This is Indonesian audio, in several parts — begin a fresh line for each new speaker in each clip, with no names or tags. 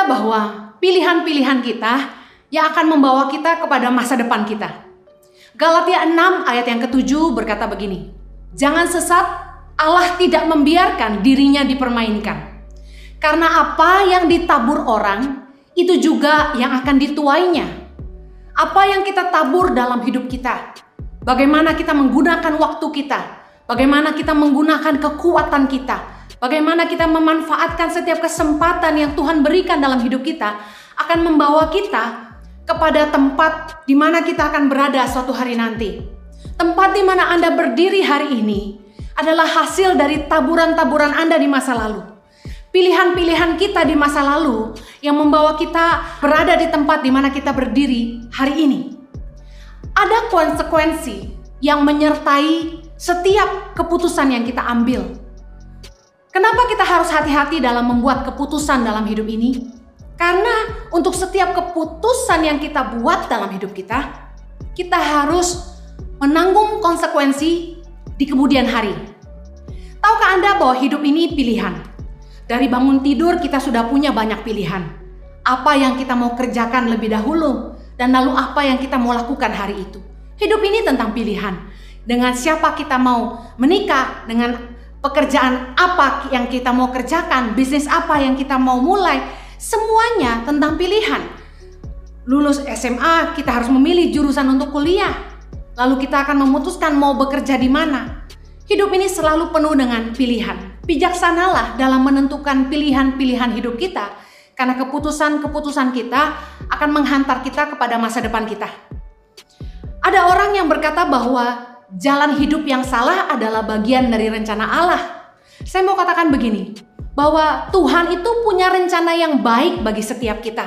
ada bahwa pilihan-pilihan kita yang akan membawa kita kepada masa depan kita. Galatia 6 ayat yang ke-7 berkata begini, "Jangan sesat, Allah tidak membiarkan dirinya dipermainkan. Karena apa yang ditabur orang, itu juga yang akan dituainya." Apa yang kita tabur dalam hidup kita, bagaimana kita menggunakan waktu kita, bagaimana kita menggunakan kekuatan kita, bagaimana kita memanfaatkan setiap kesempatan yang Tuhan berikan dalam hidup kita, akan membawa kita kepada tempat di mana kita akan berada suatu hari nanti. Tempat di mana Anda berdiri hari ini adalah hasil dari taburan-taburan Anda di masa lalu. Pilihan-pilihan kita di masa lalu yang membawa kita berada di tempat di mana kita berdiri hari ini. Ada konsekuensi yang menyertai setiap keputusan yang kita ambil. Kenapa kita harus hati-hati dalam membuat keputusan dalam hidup ini? Karena untuk setiap keputusan yang kita buat dalam hidup kita, kita harus menanggung konsekuensi di kemudian hari. Tahukah Anda bahwa hidup ini pilihan? Dari bangun tidur kita sudah punya banyak pilihan. Apa yang kita mau kerjakan lebih dahulu dan lalu apa yang kita mau lakukan hari itu. Hidup ini tentang pilihan. Dengan siapa kita mau menikah, dengan pekerjaan apa yang kita mau kerjakan, bisnis apa yang kita mau mulai, semuanya tentang pilihan. Lulus SMA kita harus memilih jurusan untuk kuliah. Lalu kita akan memutuskan mau bekerja di mana. Hidup ini selalu penuh dengan pilihan. Bijaksanalah dalam menentukan pilihan-pilihan hidup kita, karena keputusan-keputusan kita akan menghantar kita kepada masa depan kita. Ada orang yang berkata bahwa jalan hidup yang salah adalah bagian dari rencana Allah. Saya mau katakan begini, bahwa Tuhan itu punya rencana yang baik bagi setiap kita.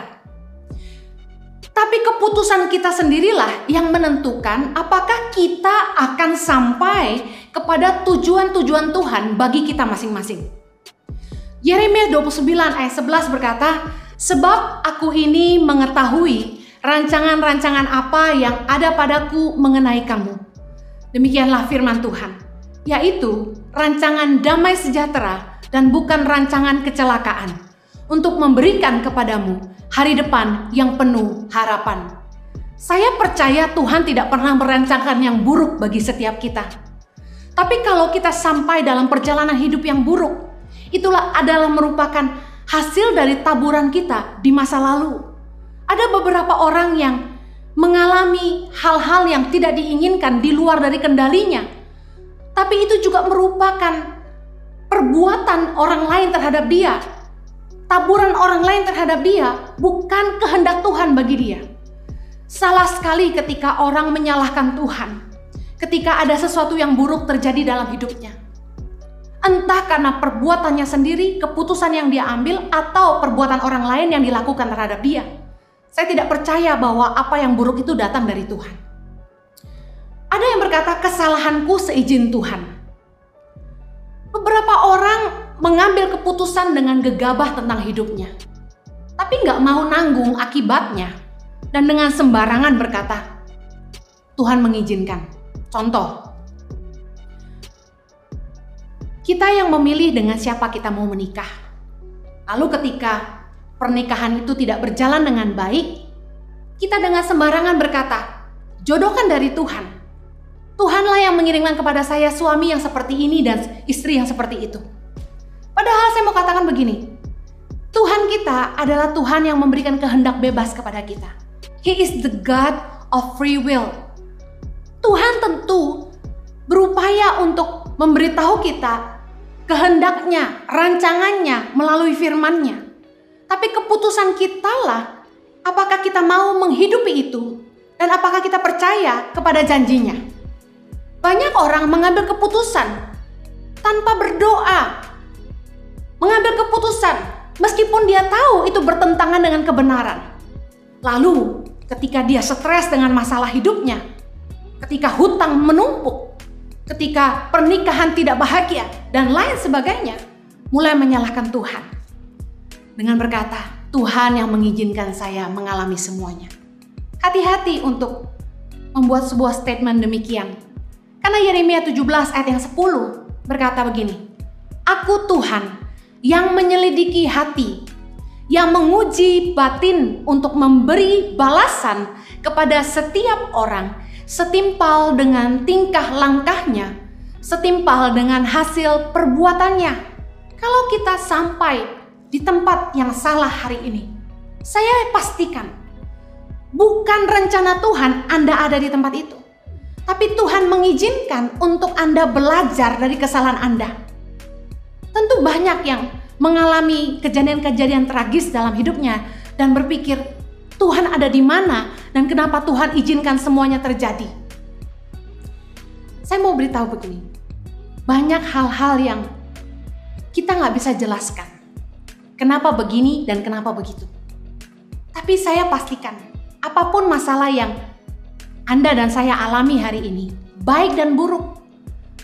Tapi keputusan kita sendirilah yang menentukan apakah kita akan sampai kepada tujuan-tujuan Tuhan bagi kita masing-masing. Yeremia 29 ayat 11 berkata, "Sebab aku ini mengetahui rancangan-rancangan apa yang ada padaku mengenai kamu." Demikianlah firman Tuhan, yaitu rancangan damai sejahtera dan bukan rancangan kecelakaan, untuk memberikan kepadamu hari depan yang penuh harapan. Saya percaya Tuhan tidak pernah merancangkan yang buruk bagi setiap kita. Tapi kalau kita sampai dalam perjalanan hidup yang buruk, itulah adalah merupakan hasil dari taburan kita di masa lalu. Ada beberapa orang yang mengalami hal-hal yang tidak diinginkan di luar dari kendalinya. Tapi itu juga merupakan perbuatan orang lain terhadap dia. Taburan orang lain terhadap dia bukan kehendak Tuhan bagi dia. Salah sekali ketika orang menyalahkan Tuhan, ketika ada sesuatu yang buruk terjadi dalam hidupnya. Entah karena perbuatannya sendiri, keputusan yang dia ambil, atau perbuatan orang lain yang dilakukan terhadap dia. Saya tidak percaya bahwa apa yang buruk itu datang dari Tuhan. Ada yang berkata, kesalahanku seizin Tuhan. Beberapa orang mengambil keputusan dengan gegabah tentang hidupnya, tapi nggak mau nanggung akibatnya, dan dengan sembarangan berkata, Tuhan mengizinkan. Contoh, kita yang memilih dengan siapa kita mau menikah. Lalu ketika pernikahan itu tidak berjalan dengan baik, kita dengan sembarangan berkata, jodoh kan dari Tuhan. Tuhanlah yang mengirimkan kepada saya suami yang seperti ini dan istri yang seperti itu. Padahal saya mau katakan begini, Tuhan kita adalah Tuhan yang memberikan kehendak bebas kepada kita. He is the God of free will. Tuhan tentu berupaya untuk memberitahu kita kehendaknya, rancangannya melalui firman-Nya. Tapi keputusan kitalah apakah kita mau menghidupi itu dan apakah kita percaya kepada janjinya. Banyak orang mengambil keputusan tanpa berdoa. Mengambil keputusan meskipun dia tahu itu bertentangan dengan kebenaran. Lalu ketika dia stres dengan masalah hidupnya, ketika hutang menumpuk, ketika pernikahan tidak bahagia dan lain sebagainya, mulai menyalahkan Tuhan. Dengan berkata, Tuhan yang mengizinkan saya mengalami semuanya. Hati-hati untuk membuat sebuah statement demikian. Karena Yeremia 17 ayat yang 10 berkata begini, Aku Tuhan yang menyelidiki hati, yang menguji batin untuk memberi balasan kepada setiap orang setimpal dengan tingkah langkahnya, setimpal dengan hasil perbuatannya. Kalau kita sampai di tempat yang salah hari ini, saya pastikan bukan rencana Tuhan Anda ada di tempat itu. Tapi Tuhan mengizinkan untuk Anda belajar dari kesalahan Anda. Tentu banyak yang mengalami kejadian-kejadian tragis dalam hidupnya dan berpikir, Tuhan ada di mana dan kenapa Tuhan izinkan semuanya terjadi. Saya mau beritahu begini, banyak hal-hal yang kita nggak bisa jelaskan. Kenapa begini dan kenapa begitu. Tapi saya pastikan, apapun masalah yang Anda dan saya alami hari ini, baik dan buruk,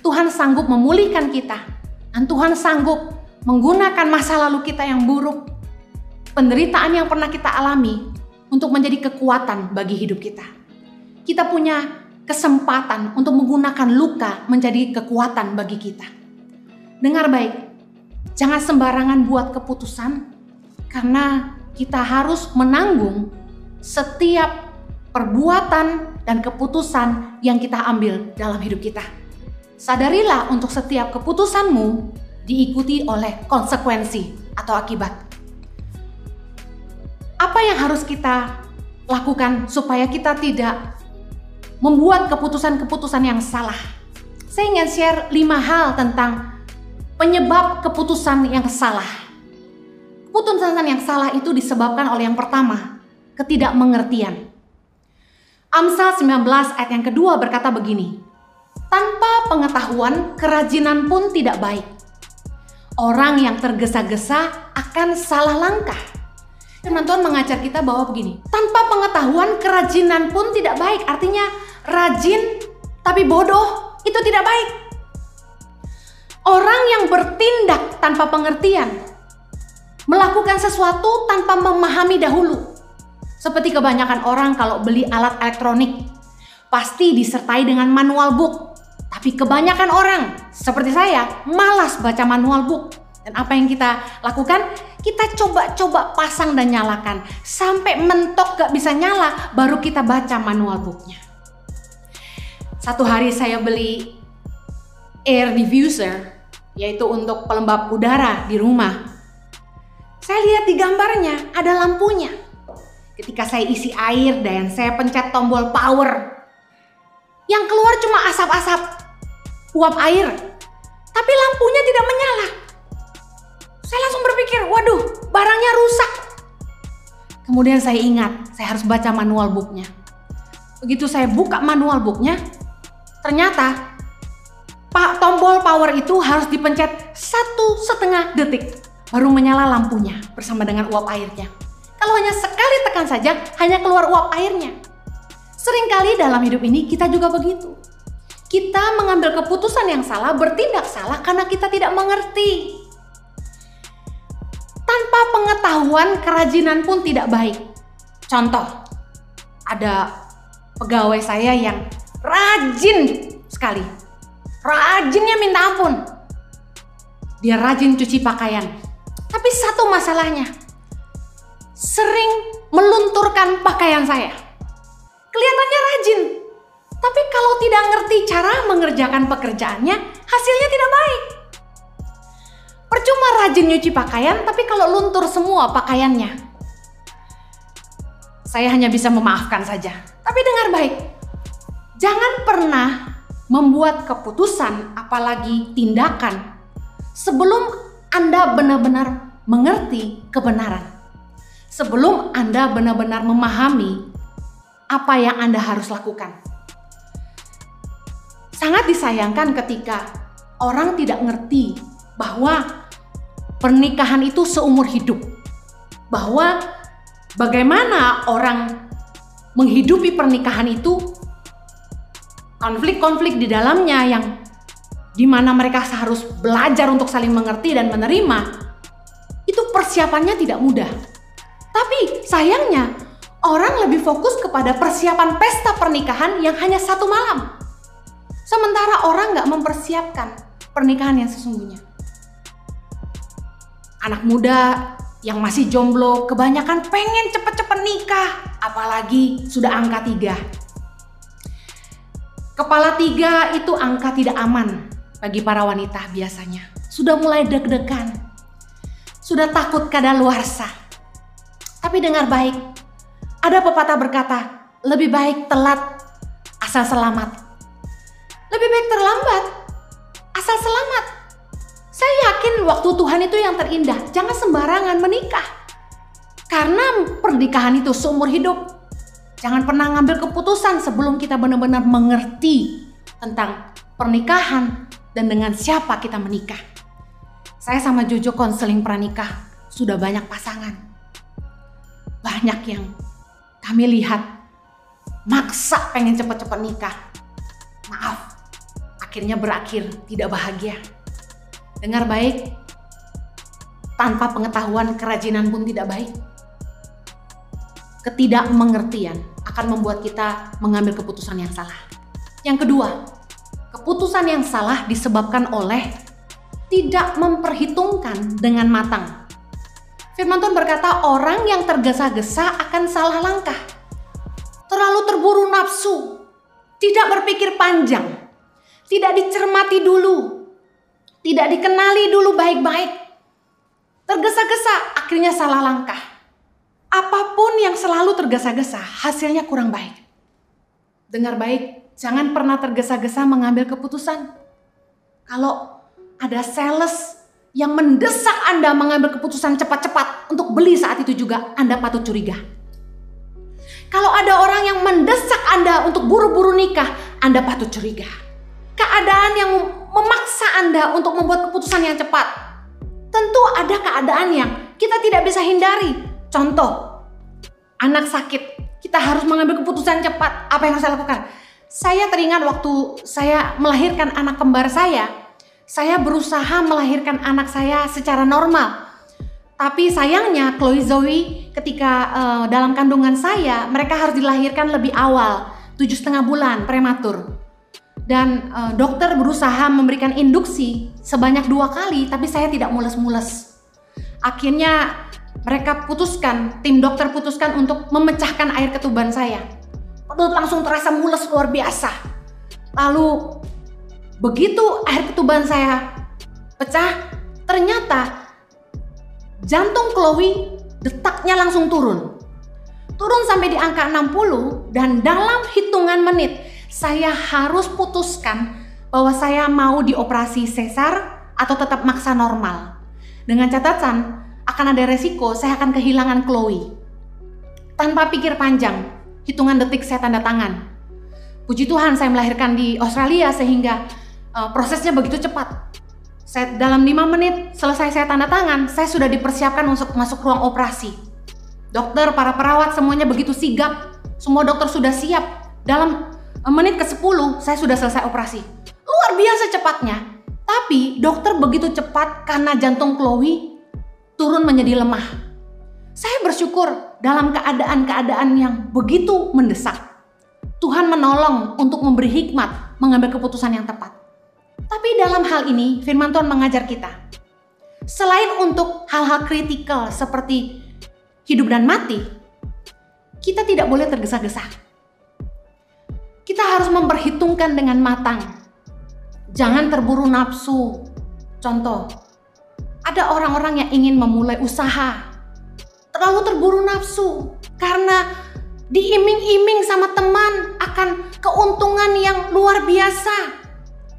Tuhan sanggup memulihkan kita. Dan Tuhan sanggup menggunakan masa lalu kita yang buruk, penderitaan yang pernah kita alami, untuk menjadi kekuatan bagi hidup kita. Kita punya kesempatan untuk menggunakan luka menjadi kekuatan bagi kita. Dengar baik, jangan sembarangan buat keputusan, karena kita harus menanggung setiap perbuatan dan keputusan yang kita ambil dalam hidup kita. Sadarilah untuk setiap keputusanmu diikuti oleh konsekuensi atau akibat. Apa yang harus kita lakukan supaya kita tidak membuat keputusan-keputusan yang salah? Saya ingin share 5 hal tentang penyebab keputusan yang salah. Keputusan yang salah itu disebabkan oleh yang pertama, ketidakmengertian. Amsal 19 ayat yang kedua berkata begini, tanpa pengetahuan kerajinan pun tidak baik. Orang yang tergesa-gesa akan salah langkah. Firman Tuhan mengajar kita bahwa begini, tanpa pengetahuan kerajinan pun tidak baik. Artinya rajin tapi bodoh itu tidak baik. Orang yang bertindak tanpa pengertian, melakukan sesuatu tanpa memahami dahulu. Seperti kebanyakan orang kalau beli alat elektronik, pasti disertai dengan manual book. Tapi kebanyakan orang, seperti saya, malas baca manual book. Dan apa yang kita lakukan? Kita coba-coba pasang dan nyalakan. Sampai mentok gak bisa nyala, baru kita baca manual booknya. Satu hari saya beli air diffuser, yaitu untuk pelembab udara di rumah. Saya lihat di gambarnya ada lampunya. Ketika saya isi air dan saya pencet tombol power, yang keluar cuma asap-asap uap air, tapi lampunya tidak menyala. Saya langsung berpikir, waduh, barangnya rusak. Kemudian saya ingat, saya harus baca manual booknya. Begitu saya buka manual booknya, ternyata tombol power itu harus dipencet 1,5 detik baru menyala lampunya bersama dengan uap airnya. Kalau hanya sekali tekan saja, hanya keluar uap airnya. Seringkali dalam hidup ini kita juga begitu. Kita mengambil keputusan yang salah, bertindak salah karena kita tidak mengerti. Tanpa pengetahuan, kerajinan pun tidak baik. Contoh, ada pegawai saya yang rajin sekali. Rajinnya minta ampun. Dia rajin cuci pakaian. Tapi satu masalahnya, sering melunturkan pakaian saya. Kelihatannya rajin, tapi kalau tidak ngerti cara mengerjakan pekerjaannya, hasilnya tidak baik. Percuma rajin nyuci pakaian, tapi kalau luntur semua pakaiannya, saya hanya bisa memaafkan saja. Tapi dengar baik, jangan pernah membuat keputusan, apalagi tindakan, sebelum Anda benar-benar mengerti kebenaran. Sebelum Anda benar-benar memahami apa yang Anda harus lakukan. Sangat disayangkan ketika orang tidak ngerti bahwa pernikahan itu seumur hidup. Bahwa bagaimana orang menghidupi pernikahan itu, konflik-konflik di dalamnya yang dimana mereka harus belajar untuk saling mengerti dan menerima, itu persiapannya tidak mudah. Tapi sayangnya, orang lebih fokus kepada persiapan pesta pernikahan yang hanya 1 malam. Sementara orang gak mempersiapkan pernikahan yang sesungguhnya. Anak muda Yang masih jomblo kebanyakan pengen cepet-cepet nikah, apalagi sudah angka 3. Kepala 3 itu angka tidak aman bagi para wanita biasanya. Sudah mulai deg-degan, sudah takut kadaluarsa. Tapi dengar baik, ada pepatah berkata, lebih baik telat asal selamat. Lebih baik terlambat asal selamat. Saya yakin waktu Tuhan itu yang terindah. Jangan sembarangan menikah. Karena pernikahan itu seumur hidup. Jangan pernah ngambil keputusan sebelum kita benar-benar mengerti tentang pernikahan dan dengan siapa kita menikah. Saya sama Jojo konseling pranikah, sudah banyak pasangan. Banyak yang kami lihat maksa pengen cepet-cepet nikah. Maaf, akhirnya berakhir tidak bahagia. Dengar baik, tanpa pengetahuan kerajinan pun tidak baik. Ketidakmengertian akan membuat kita mengambil keputusan yang salah. Yang kedua, keputusan yang salah disebabkan oleh tidak memperhitungkan dengan matang. Firman Tuhan berkata, orang yang tergesa-gesa akan salah langkah. Terlalu terburu nafsu, tidak berpikir panjang, tidak dicermati dulu, tidak dikenali dulu baik-baik. Tergesa-gesa, akhirnya salah langkah. Apapun yang selalu tergesa-gesa, hasilnya kurang baik. Dengar baik, jangan pernah tergesa-gesa mengambil keputusan. Kalau ada sales yang mendesak Anda mengambil keputusan cepat-cepat untuk beli saat itu juga, Anda patut curiga. Kalau ada orang yang mendesak Anda untuk buru-buru nikah, Anda patut curiga. Keadaan yang memaksa Anda untuk membuat keputusan yang cepat. Tentu ada keadaan yang kita tidak bisa hindari. Contoh, anak sakit, kita harus mengambil keputusan cepat. Apa yang harus saya lakukan? Saya teringat waktu saya melahirkan anak kembar saya berusaha melahirkan anak saya secara normal. Tapi sayangnya Chloe Zoe ketika dalam kandungan saya, mereka harus dilahirkan lebih awal, 7,5 bulan prematur. Dan dokter berusaha memberikan induksi sebanyak 2 kali, tapi saya tidak mules-mules. Akhirnya mereka putuskan, tim dokter putuskan untuk memecahkan air ketuban saya. Perut langsung terasa mules luar biasa. Lalu begitu air ketuban saya pecah, ternyata jantung Chloe detaknya langsung turun. Turun sampai di angka 60 dan dalam hitungan menit saya harus putuskan bahwa saya mau dioperasi sesar atau tetap maksa normal. Dengan catatan akan ada resiko saya akan kehilangan Chloe. Tanpa pikir panjang, hitungan detik saya tanda tangan. Puji Tuhan saya melahirkan di Australia sehingga prosesnya begitu cepat. Dalam 5 menit selesai saya tanda tangan, saya sudah dipersiapkan untuk masuk ruang operasi. Dokter, para perawat semuanya begitu sigap. Semua dokter sudah siap. Dalam menit ke-10 saya sudah selesai operasi. Luar biasa cepatnya. Tapi dokter begitu cepat karena jantung Chloe turun menjadi lemah. Saya bersyukur dalam keadaan-keadaan yang begitu mendesak. Tuhan menolong untuk memberi hikmat mengambil keputusan yang tepat. Tapi dalam hal ini firman Tuhan mengajar kita. Selain untuk hal-hal kritikal seperti hidup dan mati, kita tidak boleh tergesa-gesa. Kita harus memperhitungkan dengan matang. Jangan terburu nafsu. Contoh, ada orang-orang yang ingin memulai usaha. Terlalu terburu nafsu karena diiming-iming sama teman akan keuntungan yang luar biasa.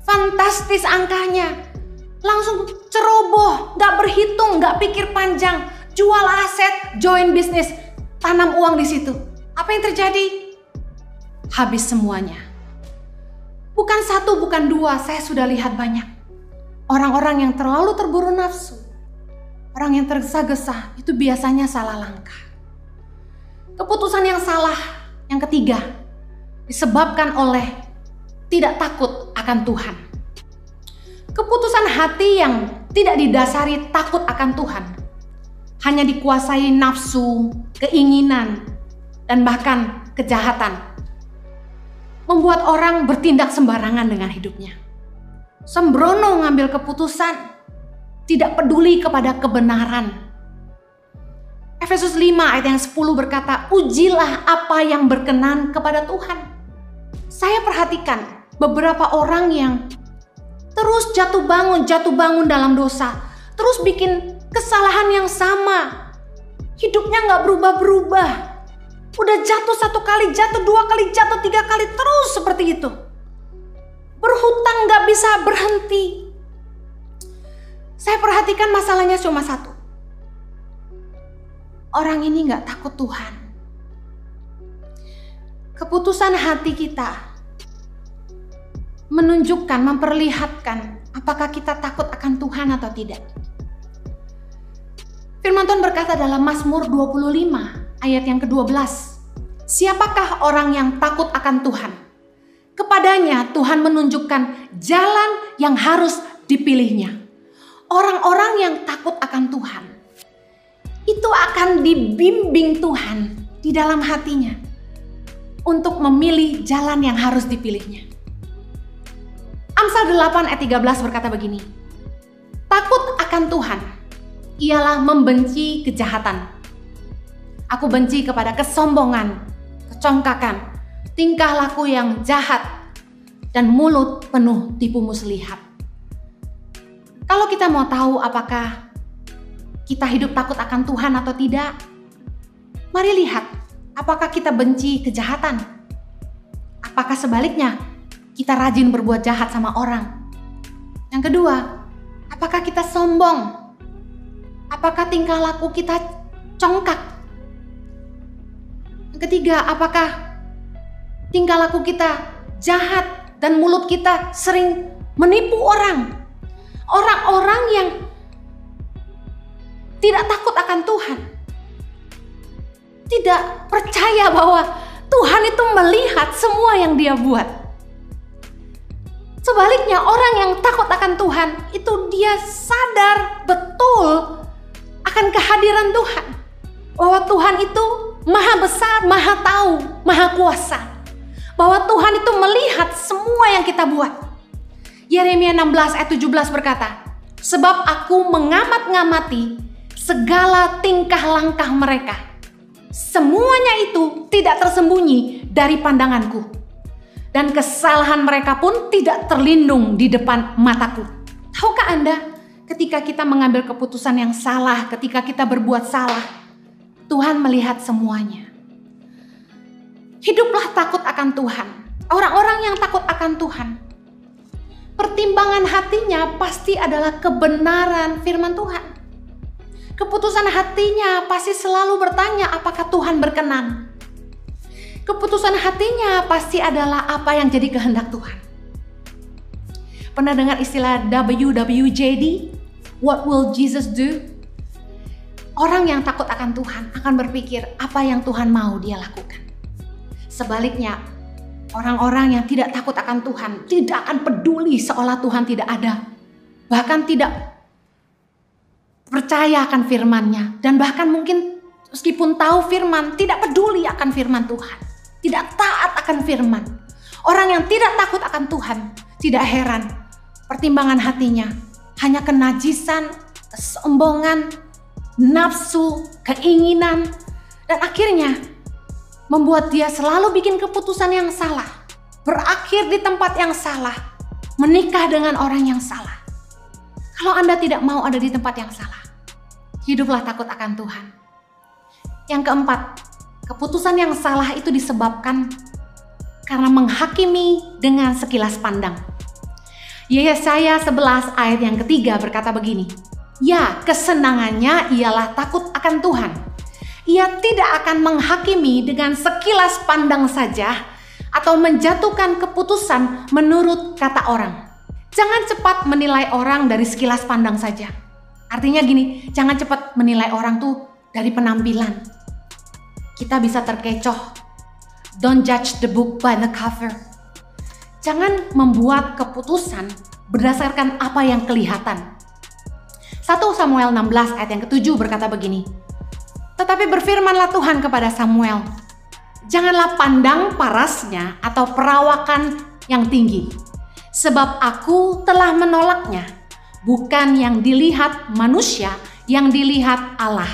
Fantastis angkanya. Langsung ceroboh, gak berhitung, gak pikir panjang. Jual aset, join bisnis, tanam uang di situ. Apa yang terjadi? Habis semuanya. Bukan 1, bukan 2, saya sudah lihat banyak. Orang-orang yang terlalu terburu nafsu, orang yang tergesa-gesa, itu biasanya salah langkah. Keputusan yang salah, yang ketiga, disebabkan oleh tidak takut akan Tuhan. Keputusan hati yang tidak didasari takut akan Tuhan, hanya dikuasai nafsu, keinginan, dan bahkan kejahatan, membuat orang bertindak sembarangan dengan hidupnya. Sembrono ngambil keputusan, tidak peduli kepada kebenaran. Efesus 5 ayat yang 10 berkata, ujilah apa yang berkenan kepada Tuhan. Saya perhatikan beberapa orang yang terus jatuh bangun dalam dosa. Terus bikin kesalahan yang sama. Hidupnya gak berubah-berubah. Udah jatuh 1 kali, jatuh 2 kali, jatuh 3 kali, terus seperti itu. Berhutang gak bisa berhenti. Saya perhatikan masalahnya cuma satu. Orang ini gak takut Tuhan. Keputusan hati kita menunjukkan, memperlihatkan apakah kita takut akan Tuhan atau tidak. Firman Tuhan berkata dalam Mazmur 25 ayat yang ke-12. Siapakah orang yang takut akan Tuhan? Kepadanya Tuhan menunjukkan jalan yang harus dipilihnya. Orang-orang yang takut akan Tuhan itu akan dibimbing Tuhan di dalam hatinya untuk memilih jalan yang harus dipilihnya. Amsal 8 ayat 13 berkata begini. Takut akan Tuhan ialah membenci kejahatan. Aku benci kepada kesombongan, kecongkakan, tingkah laku yang jahat, dan mulut penuh tipu muslihat. Kalau kita mau tahu apakah kita hidup takut akan Tuhan atau tidak, mari lihat apakah kita benci kejahatan. Apakah sebaliknya kita rajin berbuat jahat sama orang. Yang kedua, apakah kita sombong? Apakah tingkah laku kita congkak? Yang ketiga, apakah tingkah laku kita jahat dan mulut kita sering menipu orang? Orang-orang yang tidak takut akan Tuhan, tidak percaya bahwa Tuhan itu melihat semua yang dia buat. Sebaliknya, orang yang takut akan Tuhan itu dia sadar betul akan kehadiran Tuhan, bahwa Tuhan itu maha besar, maha tahu, maha kuasa, bahwa Tuhan itu melihat semua yang kita buat. Yeremia 16 ayat 17 berkata, sebab aku mengamat-ngamati segala tingkah langkah mereka, semuanya itu tidak tersembunyi dari pandanganku, dan kesalahan mereka pun tidak terlindung di depan mataku. Tahukah Anda, ketika kita mengambil keputusan yang salah, ketika kita berbuat salah, Tuhan melihat semuanya. Hiduplah takut akan Tuhan. Orang-orang yang takut akan Tuhan, pertimbangan hatinya pasti adalah kebenaran firman Tuhan. Keputusan hatinya pasti selalu bertanya apakah Tuhan berkenan. Keputusan hatinya pasti adalah apa yang jadi kehendak Tuhan. Pernah dengar istilah WWJD? What will Jesus do? Orang yang takut akan Tuhan akan berpikir apa yang Tuhan mau dia lakukan. Sebaliknya, orang-orang yang tidak takut akan Tuhan tidak akan peduli seolah Tuhan tidak ada. Bahkan tidak percaya akan firman-Nya. Dan bahkan mungkin meskipun tahu firman, tidak peduli akan firman Tuhan. Tidak taat akan firman. Orang yang tidak takut akan Tuhan, tidak heran pertimbangan hatinya hanya kenajisan, kesombongan, nafsu, keinginan, dan akhirnya membuat dia selalu bikin keputusan yang salah, berakhir di tempat yang salah, menikah dengan orang yang salah. Kalau Anda tidak mau ada di tempat yang salah, hiduplah takut akan Tuhan. Yang keempat, keputusan yang salah itu disebabkan karena menghakimi dengan sekilas pandang. Yesaya 11 ayat yang ketiga berkata begini, ya, kesenangannya ialah takut akan Tuhan. Ia tidak akan menghakimi dengan sekilas pandang saja atau menjatuhkan keputusan menurut kata orang. Jangan cepat menilai orang dari sekilas pandang saja. Artinya gini, jangan cepat menilai orang tuh dari penampilan. Kita bisa terkecoh. Don't judge the book by the cover. Jangan membuat keputusan berdasarkan apa yang kelihatan. 1 Samuel 16 ayat yang ke-7 berkata begini. Tetapi berfirmanlah Tuhan kepada Samuel, janganlah pandang parasnya atau perawakan yang tinggi, sebab aku telah menolaknya. Bukan yang dilihat manusia, yang dilihat Allah.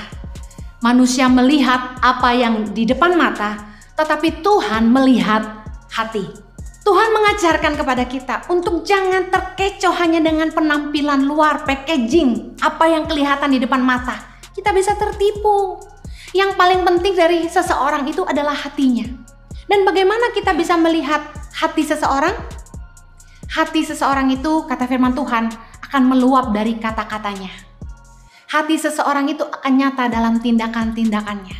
manusia melihat apa yang di depan mata, tetapi Tuhan melihat hati. Tuhan mengajarkan kepada kita untuk jangan terkecoh hanya dengan penampilan luar, packaging, apa yang kelihatan di depan mata. Kita bisa tertipu. Yang paling penting dari seseorang itu adalah hatinya. Dan bagaimana kita bisa melihat hati seseorang? Hati seseorang itu, kata firman Tuhan, akan meluap dari kata-katanya. Hati seseorang itu akan nyata dalam tindakan-tindakannya.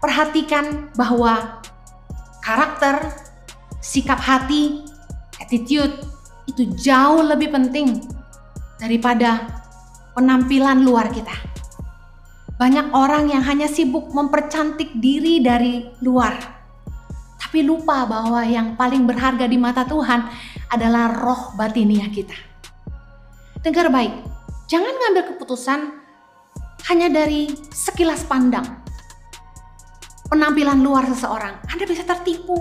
Perhatikan bahwa karakter, sikap hati, attitude itu jauh lebih penting daripada penampilan luar kita. Banyak orang yang hanya sibuk mempercantik diri dari luar, tapi lupa bahwa yang paling berharga di mata Tuhan adalah roh batiniah kita. Dengar baik, jangan ngambil keputusan hanya dari sekilas pandang penampilan luar seseorang. Anda bisa tertipu.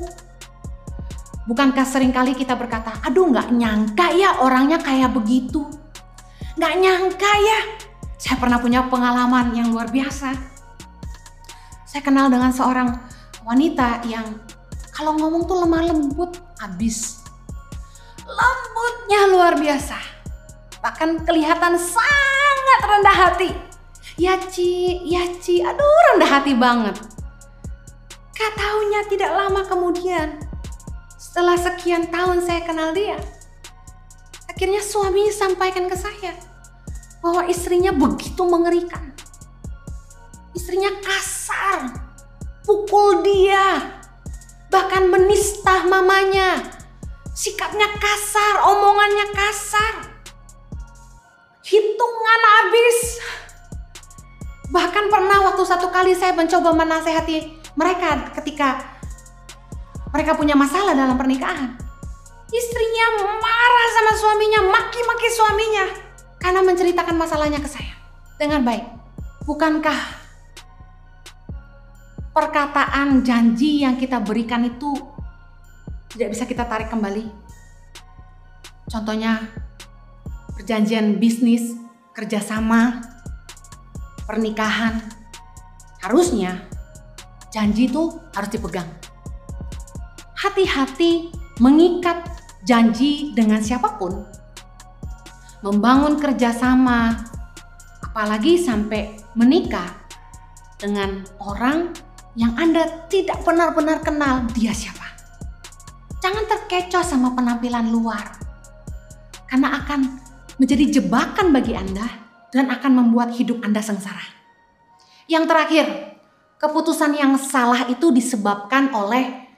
Bukankah seringkali kita berkata, aduh gak nyangka ya orangnya kayak begitu. Gak nyangka ya. Saya pernah punya pengalaman yang luar biasa. Saya kenal dengan seorang wanita yang kalau ngomong tuh lemah lembut abis. Lembutnya luar biasa. Bahkan kelihatan sangat rendah hati. Ya Ci, aduh rendah hati banget. Gak taunya tidak lama kemudian, setelah sekian tahun saya kenal dia, akhirnya suaminya sampaikan ke saya bahwa istrinya begitu mengerikan. Istrinya kasar, pukul dia, bahkan menista mamanya. Sikapnya kasar, omongannya kasar. Hitungan habis. Bahkan pernah waktu satu kali saya mencoba menasehati mereka ketika mereka punya masalah dalam pernikahan. Istrinya marah sama suaminya, maki-maki suaminya karena menceritakan masalahnya ke saya. Dengar baik, bukankah perkataan janji yang kita berikan itu tidak bisa kita tarik kembali? Contohnya perjanjian bisnis, kerjasama, pernikahan. Harusnya janji itu harus dipegang. Hati-hati mengikat janji dengan siapapun. Membangun kerjasama, apalagi sampai menikah dengan orang yang Anda tidak benar-benar kenal dia siapa. Jangan terkecoh sama penampilan luar, karena akan menjadi jebakan bagi Anda dan akan membuat hidup Anda sengsara. Yang terakhir, keputusan yang salah itu disebabkan oleh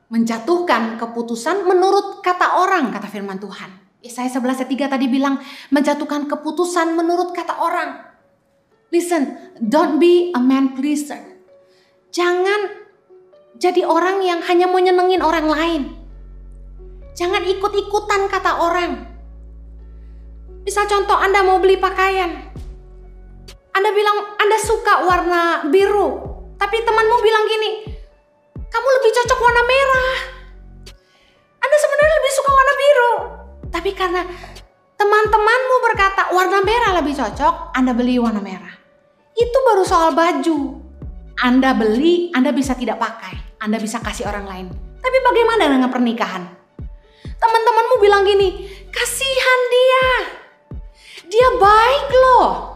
menjatuhkan keputusan menurut kata orang, kata firman Tuhan. Yesaya 11:3 tadi bilang menjatuhkan keputusan menurut kata orang. Listen, don't be a man pleaser. Jangan jadi orang yang hanya mau nyenengin orang lain. Jangan ikut-ikutan kata orang. Misal contoh, Anda mau beli pakaian. Anda bilang Anda suka warna biru, tapi temanmu bilang gini, kamu lebih cocok warna merah. Anda sebenarnya lebih suka warna biru, tapi karena teman-temanmu berkata warna merah lebih cocok, Anda beli warna merah. Itu baru soal baju. Anda beli, Anda bisa tidak pakai, Anda bisa kasih orang lain. Tapi bagaimana dengan pernikahan? Teman-temanmu bilang gini, kasihan dia. Dia baik loh.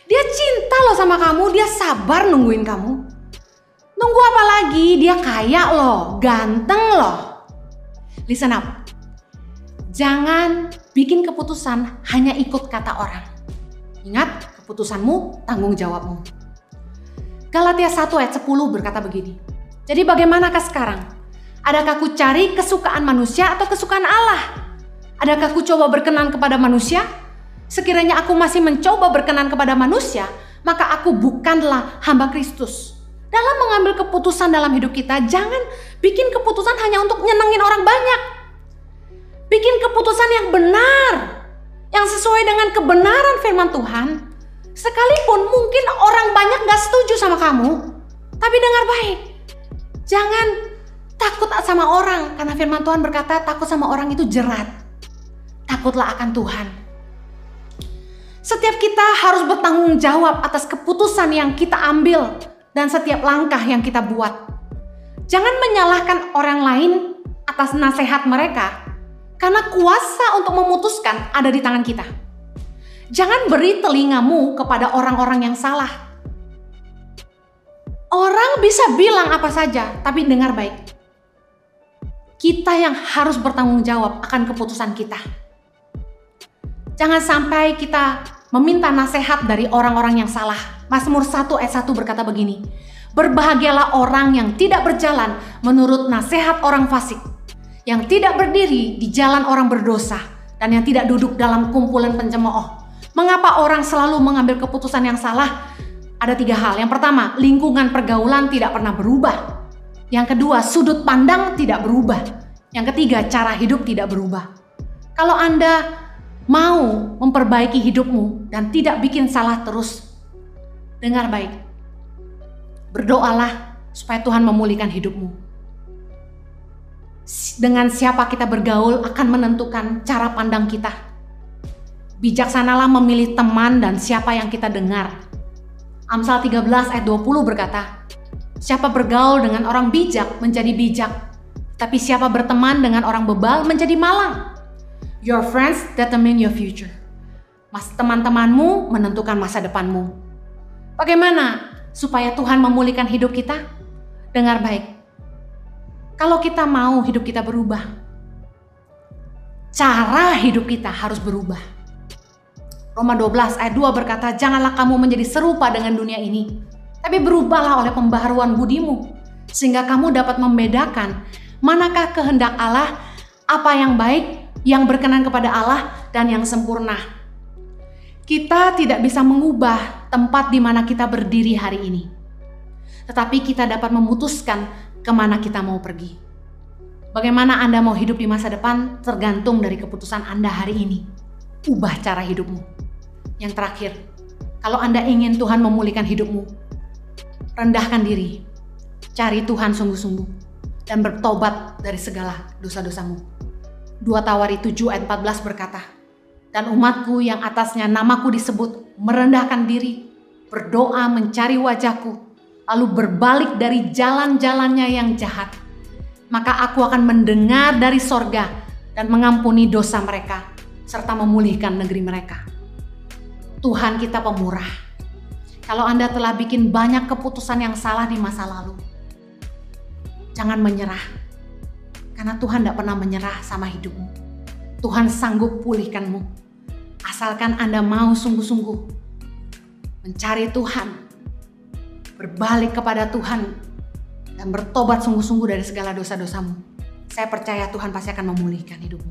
Dia cinta loh sama kamu, dia sabar nungguin kamu. Nunggu apa lagi? Dia kaya loh, ganteng loh. Listen up. Jangan bikin keputusan hanya ikut kata orang. Ingat, keputusanmu tanggung jawabmu. Galatia 1 ayat 10 berkata begini. Jadi bagaimanakah sekarang? Adakah ku cari kesukaan manusia atau kesukaan Allah? Adakah ku coba berkenan kepada manusia? Sekiranya aku masih mencoba berkenan kepada manusia, maka aku bukanlah hamba Kristus. Dalam mengambil keputusan dalam hidup kita, jangan bikin keputusan hanya untuk nyenengin orang banyak. Bikin keputusan yang benar, yang sesuai dengan kebenaran firman Tuhan. Sekalipun mungkin orang banyak gak setuju sama kamu, tapi dengar baik. Jangan takut sama orang, karena firman Tuhan berkata takut sama orang itu jerat. Takutlah akan Tuhan. Setiap kita harus bertanggung jawab atas keputusan yang kita ambil dan setiap langkah yang kita buat. Jangan menyalahkan orang lain atas nasihat mereka, karena kuasa untuk memutuskan ada di tangan kita. Jangan beri telingamu kepada orang-orang yang salah. Orang bisa bilang apa saja, tapi dengar baik. Kita yang harus bertanggung jawab akan keputusan kita. Jangan sampai kita meminta nasihat dari orang-orang yang salah. Mazmur 1 ayat 1 berkata begini, berbahagialah orang yang tidak berjalan menurut nasihat orang fasik, yang tidak berdiri di jalan orang berdosa, dan yang tidak duduk dalam kumpulan pencemooh. Mengapa orang selalu mengambil keputusan yang salah? Ada 3 hal. Yang pertama, lingkungan pergaulan tidak pernah berubah. Yang kedua, sudut pandang tidak berubah. Yang ketiga, cara hidup tidak berubah. Kalau Anda mau memperbaiki hidupmu dan tidak bikin salah terus, dengar baik. Berdoalah supaya Tuhan memulihkan hidupmu. Dengan siapa kita bergaul akan menentukan cara pandang kita. Bijaksanalah memilih teman dan siapa yang kita dengar. Amsal 13 ayat 20 berkata, siapa bergaul dengan orang bijak menjadi bijak, tapi siapa berteman dengan orang bebal menjadi malang. Your friends determine your future. Teman-temanmu menentukan masa depanmu. Bagaimana supaya Tuhan memulihkan hidup kita? Dengar baik. Kalau kita mau hidup kita berubah, cara hidup kita harus berubah. Roma 12 ayat 2 berkata, janganlah kamu menjadi serupa dengan dunia ini, tapi berubahlah oleh pembaharuan budimu, sehingga kamu dapat membedakan manakah kehendak Allah, apa yang baik, yang berkenan kepada Allah, dan yang sempurna. Kita tidak bisa mengubah tempat di mana kita berdiri hari ini, tetapi kita dapat memutuskan kemana kita mau pergi. Bagaimana Anda mau hidup di masa depan tergantung dari keputusan Anda hari ini. Ubah cara hidupmu. Yang terakhir, kalau Anda ingin Tuhan memulihkan hidupmu, rendahkan diri, cari Tuhan sungguh-sungguh, dan bertobat dari segala dosa-dosamu. 2 Tawari 7 ayat 14 berkata, dan umatku yang atasnya namaku disebut merendahkan diri, berdoa mencari wajahku, lalu berbalik dari jalan-jalannya yang jahat, maka aku akan mendengar dari sorga dan mengampuni dosa mereka, serta memulihkan negeri mereka. Tuhan kita pemurah. Kalau Anda telah bikin banyak keputusan yang salah di masa lalu, jangan menyerah. Karena Tuhan tidak pernah menyerah sama hidupmu. Tuhan sanggup pulihkanmu. Asalkan Anda mau sungguh-sungguh mencari Tuhan, berbalik kepada Tuhan, dan bertobat sungguh-sungguh dari segala dosa-dosamu. Saya percaya Tuhan pasti akan memulihkan hidupmu.